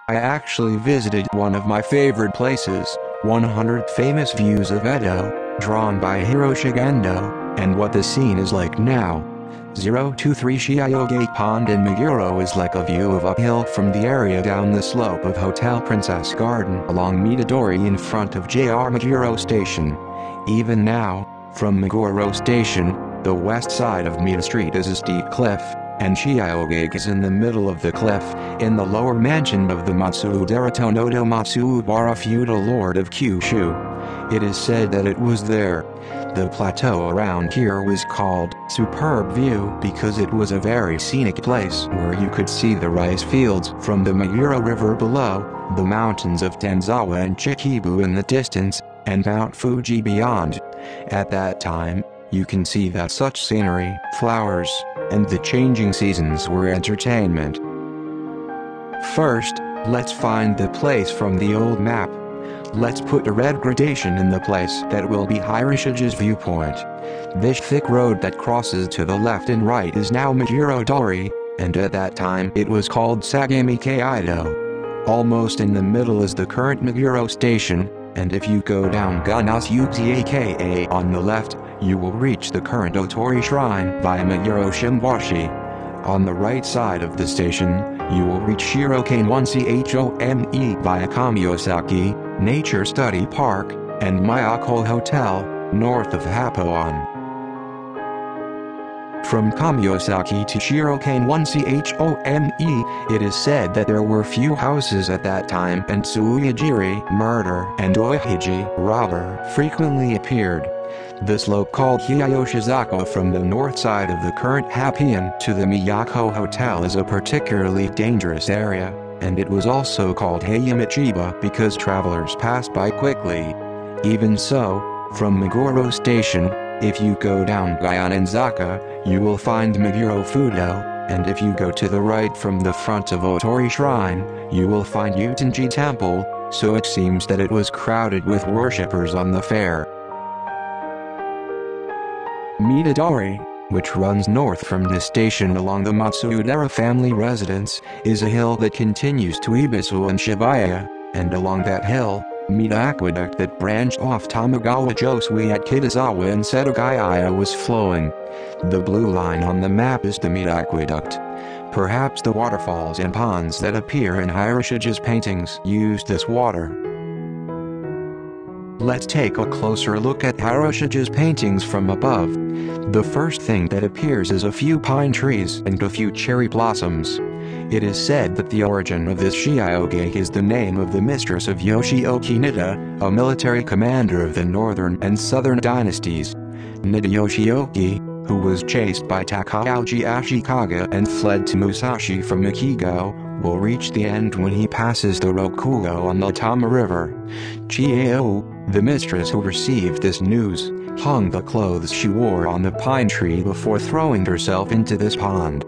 I actually visited one of my favorite places, 100 Famous Views of Edo, drawn by Hiroshige Ando, and what the scene is like now. 023 Chiyogaike Pond in Meguro is like a view of uphill from the area down the slope of Hotel Princess Garden along Mita-dori in front of JR Meguro Station. Even now, from Meguro Station, the west side of Mita Street is a steep cliff, and Chiyogaike is in the middle of the cliff, in the lower mansion of the Matsudaira Tonodo Matsubara feudal lord of Kyushu. It is said that it was there. The plateau around here was called Superb View because it was a very scenic place where you could see the rice fields from the Meguro River below, the mountains of Tanzawa and Chichibu in the distance, and Mount Fuji beyond. At that time, you can see that such scenery, flowers, and the changing seasons were entertainment. First, let's find the place from the old map. Let's put a red gradation in the place that will be Hiroshige's viewpoint. This thick road that crosses to the left and right is now Mita-dori, and at that time it was called Chiyogaike Pond. Almost in the middle is the current Meguro Station, and if you go down Ukiyo-e on the left, you will reach the current Otori Shrine via Meguro Shimbashi. On the right side of the station, you will reach Shirokain 1Chome via Kamiyosaki Nature Study Park, and Miyako Hotel, north of Happoan. From Kamiyosaki to Shirokain 1Chome, it is said that there were few houses at that time and Tsuuyajiri murder and Oihiji robber frequently appeared. The slope called Hiyoshizaka from the north side of the current Happoan to the Miyako Hotel is a particularly dangerous area, and it was also called Hayamachiba because travelers passed by quickly. Even so, from Meguro Station, if you go down Gyanenzaka, you will find Meguro Fudo, and if you go to the right from the front of Otori Shrine, you will find Utenji Temple, so it seems that it was crowded with worshippers on the fair. Mita-dori, which runs north from the station along the Matsudaira family residence, is a hill that continues to Ibisu and Shibuya, and along that hill, Mita Aqueduct that branched off Tamagawa Josui at Kitazawa and Setagaya was flowing. The blue line on the map is the Mita Aqueduct. Perhaps the waterfalls and ponds that appear in Hiroshige's paintings used this water. Let's take a closer look at Hiroshige's paintings from above. The first thing that appears is a few pine trees and a few cherry blossoms. It is said that the origin of this Chiyogaike is the name of the mistress of Yoshioki Nida, a military commander of the northern and southern dynasties. Nida Yoshioki, who was chased by Takauji Ashikaga and fled to Musashi from Ikigo, will reach the end when he passes the Rokugo on the Tama River. Chiyo, the mistress who received this news, hung the clothes she wore on the pine tree before throwing herself into this pond.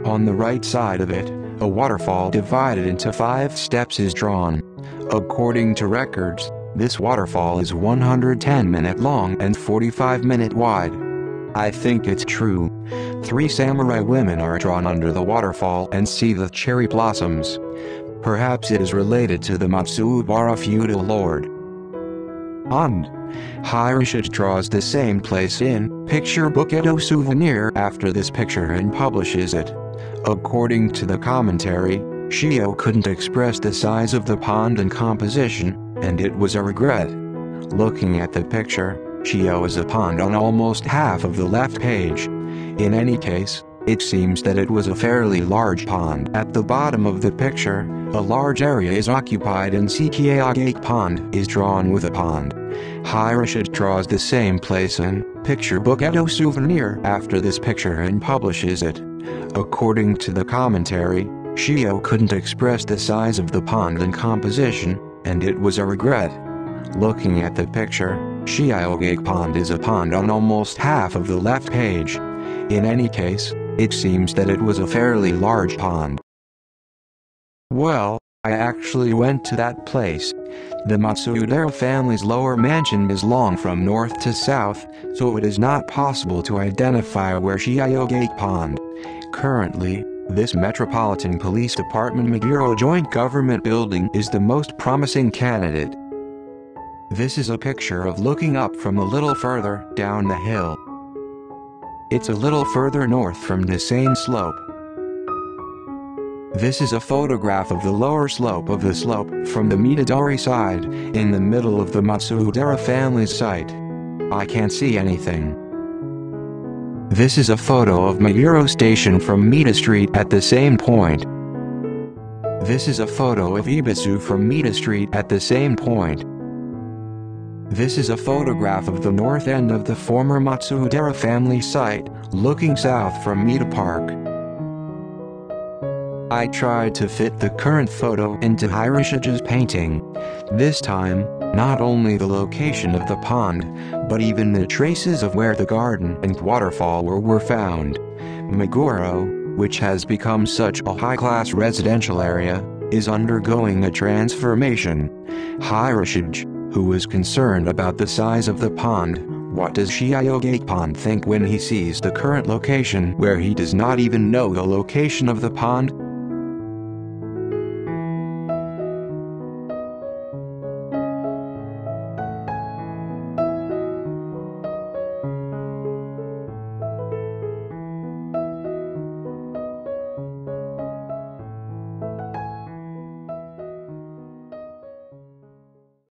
On the right side of it, a waterfall divided into 5 steps is drawn. According to records, this waterfall is 110-minute long and 45-minute wide. I think it's true. 3 samurai women are drawn under the waterfall and see the cherry blossoms. Perhaps it is related to the Matsubara feudal lord. And Hiroshige draws the same place in Picture Book Edo Souvenir after this picture and publishes it. According to the commentary, Chiyo couldn't express the size of the pond and composition, and it was a regret. Looking at the picture, Chiyo is a pond on almost half of the left page. In any case, it seems that it was a fairly large pond. At the bottom of the picture, a large area is occupied and Chiyogaike Pond is drawn with a pond. Hiroshige draws the same place in Picture Book Edo Souvenir after this picture and publishes it. According to the commentary, Chiyo couldn't express the size of the pond and composition, and it was a regret. Looking at the picture, Chiyogaike Pond is a pond on almost half of the left page. In any case, it seems that it was a fairly large pond. Well, I actually went to that place. The Matsudaira family's lower mansion is long from north to south, so it is not possible to identify where Chiyogaike Pond. Currently, This Metropolitan Police Department Meguro Joint Government Building is the most promising candidate. This is a picture of looking up from a little further down the hill. It's a little further north from the same slope. This is a photograph of the lower slope of the slope from the Mita-dori side, in the middle of the Matsudaira family's site. I can't see anything. This is a photo of Meguro Station from Mita Street at the same point. This is a photo of Ibisu from Mita Street at the same point. This is a photograph of the north end of the former Matsudaira family site, looking south from Mita Park. I tried to fit the current photo into Hiroshige's painting. This time, not only the location of the pond, but even the traces of where the garden and waterfall were found. Meguro, which has become such a high-class residential area, is undergoing a transformation. Hiroshige, who is concerned about the size of the pond, what does Chiyogaike Pond think when he sees the current location where he does not even know the location of the pond?